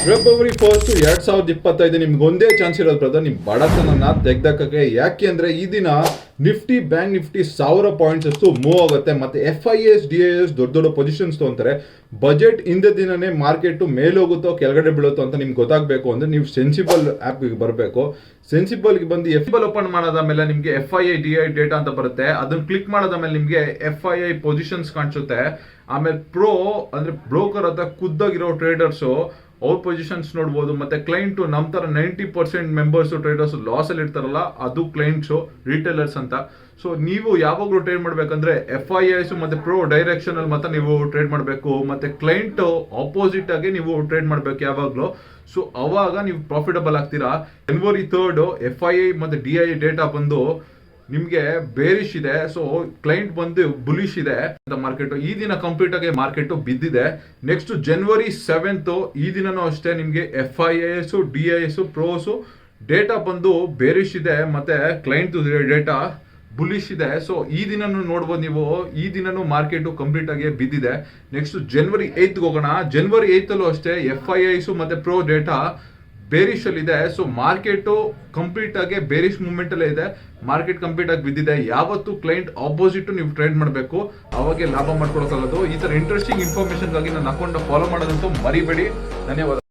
February 1 2025 ನಿಮ್ಗೆ ಒಂದೇ chance ಇರೋದು ಬ್ರದರ್, ನಿಮ್ ಬಡತನನ ತೆಗ್ದಾಕಕ್ಕೆ. ಯಾಕೆ ಅಂದ್ರೆ ಈ ದಿನ ನಿಫ್ಟಿ ಬ್ಯಾಂಕ್ ನಿಫ್ಟಿ 1000 ಪಾಯಿಂಟ್ಸ್ ಅಷ್ಟು ಮೂವ್ ಆಗುತ್ತೆ. ಮತ್ತೆ FIS DIS ದೊಡ್ಡ ದೊಡ್ಡ ಪೊಸಿಷನ್ಸ್ ತಗೊಂತಾರೆ. ಬಜೆಟ್ ಹಿಂದೆ ದಿನನೇ ಮಾರ್ಕೆಟ್ ಮೇಲೋಗುತ್ತೋ ಕೆಳಗಡೆ ಬೀಳುತ್ತೋ ಅಂತ ನಿಮ್ಗೆ ಗೊತ್ತಾಗಬೇಕು ಅಂದ್ರೆ ನೀವು ಸೆನ್ಸಿಬಲ್ ಆ್ಯಪ್ಗೆ ಬರಬೇಕು. ಸೆನ್ಸಿಬಲ್ಗೆ ಬಂದು FII ಓಪನ್ ಮಾಡೋದಾದ್ಮೇಲೆ ನಿಮಗೆ FII DI ಡೇಟಾ ಅಂತ ಬರುತ್ತೆ. ಅದನ್ನ ಕ್ಲಿಕ್ ಮಾಡೋದಾದ್ಮೇಲೆ ನಿಮಗೆ FII ಪೊಸಿಷನ್ಸ್ ಕಾಣಿಸುತ್ತೆ. ಆಮೇಲೆ ಪ್ರೋ ಅಂದ್ರೆ ಬ್ರೋಕರ್ ಅಂತ ಖುದ್ದಾಗಿರೋ ಟ್ರೇಡರ್ಸು ಅವ್ರ ಪೊಸಿಷನ್ಸ್ ನೋಡ್ಬೋದು. ಮತ್ತೆ ಕ್ಲೈಂಟು ನಮ್ಮ ಥರ 90% ಮೆಂಬರ್ಸು ಟ್ರೇಡರ್ಸ್ ಲಾಸ್ ಅಲ್ಲಿ ಇರ್ತಾರಲ್ಲ, ಅದು ಕ್ಲೈಂಟ್ಸು ರಿಟೇಲರ್ಸ್ ಅಂತ. ಸೊ ನೀವು ಯಾವಾಗಲೂ ಟ್ರೇಡ್ ಮಾಡ್ಬೇಕಂದ್ರೆ FIIs ಮತ್ತೆ ಪ್ರೋ ಡೈರೆಕ್ಷನ್ ಅಲ್ಲಿ ಮತ್ತೆ ನೀವು ಟ್ರೇಡ್ ಮಾಡಬೇಕು. ಮತ್ತೆ ಕ್ಲೈಂಟ್ ಆಪೋಸಿಟ್ ಆಗಿ ನೀವು ಟ್ರೇಡ್ ಮಾಡಬೇಕು ಯಾವಾಗಲೂ. ಸೊ ಅವಾಗ ನೀವು ಪ್ರಾಫಿಟಬಲ್ ಆಗ್ತೀರಾ. January 3 FII ಮತ್ತೆ DI ಡೇಟಾ ಬಂದು ನಿಮ್ಗೆ ಬೇರಿಶ್ ಇದೆ. ಸೊ ಕ್ಲೈಂಟ್ ಬಂದು ಬುಲಿಶ್ ಇದೆ ಅಂತ ಮಾರ್ಕೆಟ್. ಈ ದಿನ ಕಂಪ್ಲೀಟ್ ಆಗಿ ಮಾರ್ಕೆಟ್ ಬಿದ್ದಿದೆ. ನೆಕ್ಸ್ಟ್ January 7 ಈ ದಿನನೂ ಅಷ್ಟೇ ನಿಮ್ಗೆ FIIs DIS ಪ್ರೋಸ್ ಡೇಟಾ ಬಂದು ಬೇರಿಶ್ ಇದೆ. ಮತ್ತೆ ಕ್ಲೈಂಟ್ ಡೇಟಾ ಬುಲಿಶ್ ಇದೆ. ಸೊ ಈ ದಿನನೂ ನೋಡ್ಬೋದು ನೀವು. ಈ ದಿನನೂ ಮಾರ್ಕೆಟ್ ಕಂಪ್ಲೀಟ್ ಆಗಿ ಬಿದ್ದಿದೆ. ನೆಕ್ಸ್ಟ್ January 8 ಹೋಗೋಣ. January 8 ಅಷ್ಟೇ FIIs ಮತ್ತೆ ಪ್ರೋ ಡೇಟಾ ಬೇರಿಶ್ ಅಲ್ಲಿ ಇದೆ. ಸೊ ಮಾರ್ಕೆಟ್ ಕಂಪ್ಲೀಟ್ ಆಗಿ ಬೇರಿಶ್ ಮೂವ್ಮೆಂಟ್ ಅಲ್ಲೇ ಇದೆ. ಮಾರ್ಕೆಟ್ ಕಂಪ್ಲೀಟ್ ಆಗಿ ಬಿದ್ದಿದೆ. ಯಾವತ್ತು ಕ್ಲೈಂಟ್ ಆಪೋಸಿಟ್ ನೀವು ಟ್ರೇಡ್ ಮಾಡಬೇಕು, ಅವಾಗೆ ಲಾಭ ಮಾಡ್ಕೊಳಕ್ಕಾಗೋದು. ಈ ತರ ಇಂಟ್ರೆಸ್ಟಿಂಗ್ ಇನ್ಫಾರ್ಮೇಶನ್ ಆಗಿ ನನ್ನ ಅಕೌಂಟ್ ಫಾಲೋ ಮಾಡೋದಂತೂ ಮರಿಬೇಡಿ. ಧನ್ಯವಾದ.